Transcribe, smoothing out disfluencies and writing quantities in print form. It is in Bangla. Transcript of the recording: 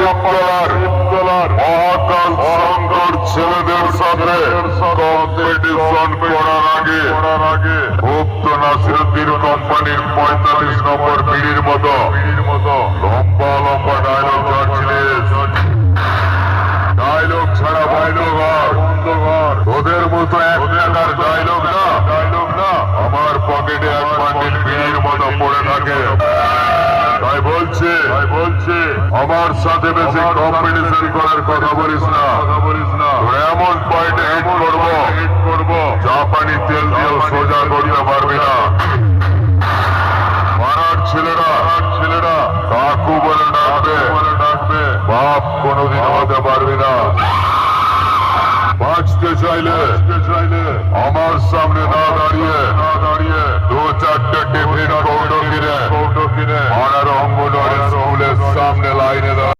শিবতলার মহাকাল সংঘর ছেলেদের সাথে কম্পিটিশন করার আগে গুপ্ত নাসিরুদ্দিন কোম্পানির 45 নম্বর বিড়ির মতো লম্বা লম্বা ডায়লগ ছাড়ছিলিস। ডায়লগ ছাড়া বন্ধঘর তোদের মতো এক টাকার ডায়লগ না আমার পকেটে এক বান্ডিল বিড়ির মতো পড়ে থাকে। তাই বলছে আমার সাথে বেশি কম্পিটিশন করার কথা বলিস না। তোর এমন পয়েন্টে হিট করবো জাপানি তেল দিয়েও সোজা করতে পারবি না। পাড়ার ছেলেরা কাকু বলে ডাকবে, বাপ কোনোদিন হতে পারবি না। বাঁচতে চাইলে আমার সামনে না দাঁড়িয়ে 2-4টে টিফিন কৌটো কিনে পাড়ার অঙ্গনওয়াড়ি স্কুলের সামনে লাইনে দাঁড়া।